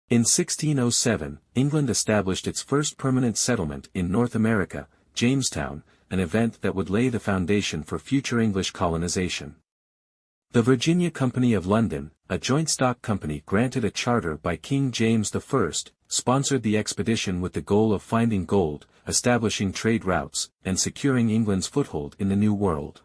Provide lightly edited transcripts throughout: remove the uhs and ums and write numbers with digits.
In 1607, England established its first permanent settlement in North America, Jamestown, an event that would lay the foundation for future English colonization. The Virginia Company of London, a joint stock company granted a charter by King James I, sponsored the expedition with the goal of finding gold, establishing trade routes, and securing England's foothold in the New World.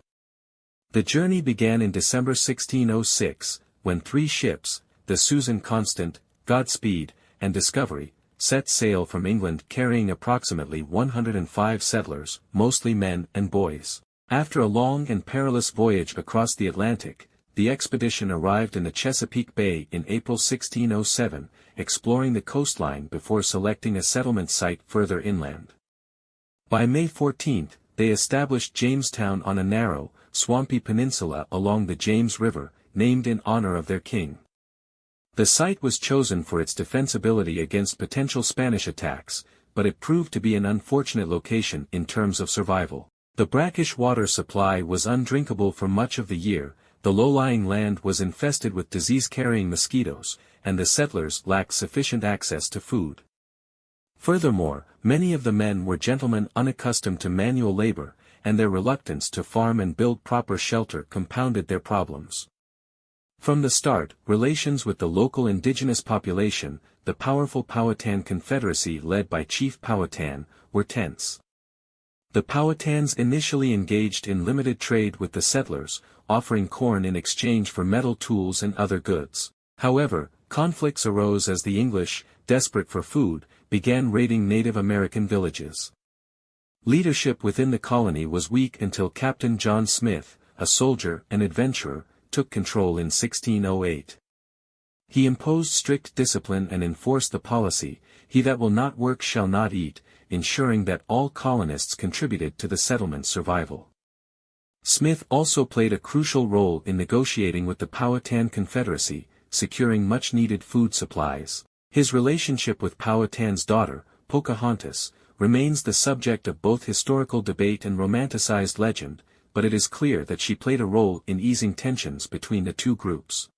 The journey began in December 1606, when 3 ships, the Susan Constant, Godspeed, and Discovery, set sail from England carrying approximately 105 settlers, mostly men and boys. After a long and perilous voyage across the Atlantic, the expedition arrived in the Chesapeake Bay in April 1607, exploring the coastline before selecting a settlement site further inland. By May 14, they established Jamestown on a narrow, swampy peninsula along the James River, named in honor of their king. The site was chosen for its defensibility against potential Spanish attacks, but it proved to be an unfortunate location in terms of survival. The brackish water supply was undrinkable for much of the year, the low-lying land was infested with disease-carrying mosquitoes, and the settlers lacked sufficient access to food. Furthermore, many of the men were gentlemen unaccustomed to manual labor, and their reluctance to farm and build proper shelter compounded their problems. From the start, relations with the local indigenous population, the powerful Powhatan Confederacy led by Chief Powhatan, were tense. The Powhatans initially engaged in limited trade with the settlers, offering corn in exchange for metal tools and other goods. However, conflicts arose as the English, desperate for food, began raiding Native American villages. Leadership within the colony was weak until Captain John Smith, a soldier and adventurer, took control in 1608. He imposed strict discipline and enforced the policy, "He that will not work shall not eat," ensuring that all colonists contributed to the settlement's survival. Smith also played a crucial role in negotiating with the Powhatan Confederacy, securing much-needed food supplies. His relationship with Powhatan's daughter, Pocahontas, remains the subject of both historical debate and romanticized legend, but it is clear that she played a role in easing tensions between the two groups.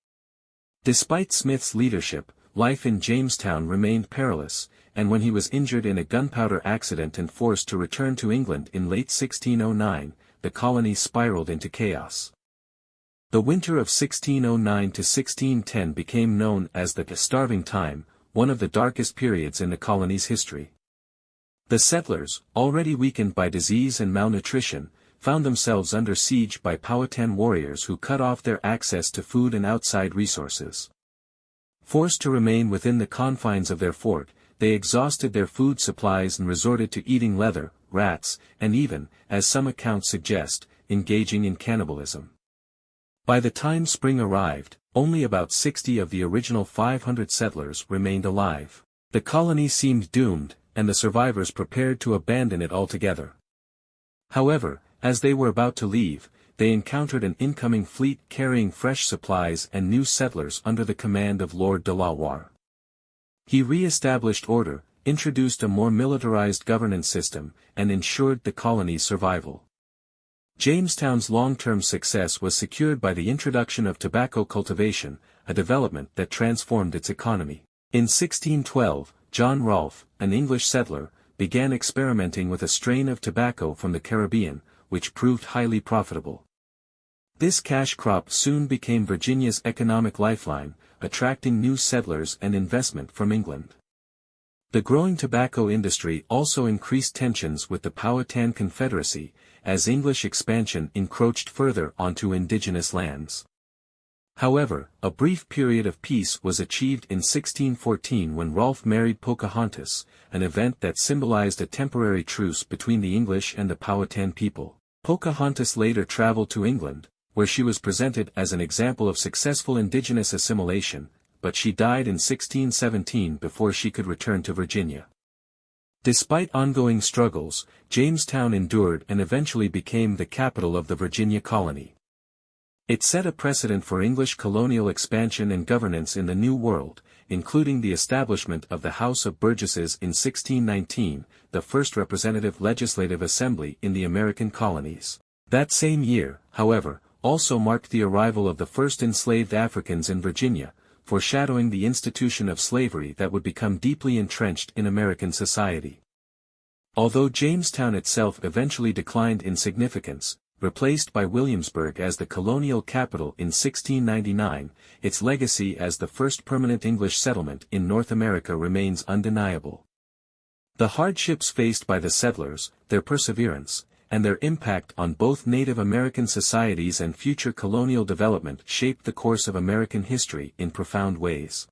Despite Smith's leadership, life in Jamestown remained perilous, and when he was injured in a gunpowder accident and forced to return to England in late 1609, the colony spiraled into chaos. The winter of 1609 to 1610 became known as the Starving Time, one of the darkest periods in the colony's history. The settlers, already weakened by disease and malnutrition, found themselves under siege by Powhatan warriors who cut off their access to food and outside resources. Forced to remain within the confines of their fort, they exhausted their food supplies and resorted to eating leather, rats, and even, as some accounts suggest, engaging in cannibalism. By the time spring arrived, only about 60 of the original 500 settlers remained alive. The colony seemed doomed, and the survivors prepared to abandon it altogether. However, as they were about to leave, they encountered an incoming fleet carrying fresh supplies and new settlers under the command of Lord de la Warr. He re-established order, introduced a more militarized governance system, and ensured the colony's survival. Jamestown's long-term success was secured by the introduction of tobacco cultivation, a development that transformed its economy. In 1612, John Rolfe, an English settler, began experimenting with a strain of tobacco from the Caribbean, which proved highly profitable. This cash crop soon became Virginia's economic lifeline, attracting new settlers and investment from England. The growing tobacco industry also increased tensions with the Powhatan Confederacy, as English expansion encroached further onto indigenous lands. However, a brief period of peace was achieved in 1614 when Rolfe married Pocahontas, an event that symbolized a temporary truce between the English and the Powhatan people. Pocahontas later traveled to England, where she was presented as an example of successful indigenous assimilation, but she died in 1617 before she could return to Virginia. Despite ongoing struggles, Jamestown endured and eventually became the capital of the Virginia colony. It set a precedent for English colonial expansion and governance in the New World, including the establishment of the House of Burgesses in 1619, the first representative legislative assembly in the American colonies. That same year, however, also marked the arrival of the first enslaved Africans in Virginia, foreshadowing the institution of slavery that would become deeply entrenched in American society. Although Jamestown itself eventually declined in significance, replaced by Williamsburg as the colonial capital in 1699, its legacy as the first permanent English settlement in North America remains undeniable. The hardships faced by the settlers, their perseverance, and their impact on both Native American societies and future colonial development shaped the course of American history in profound ways.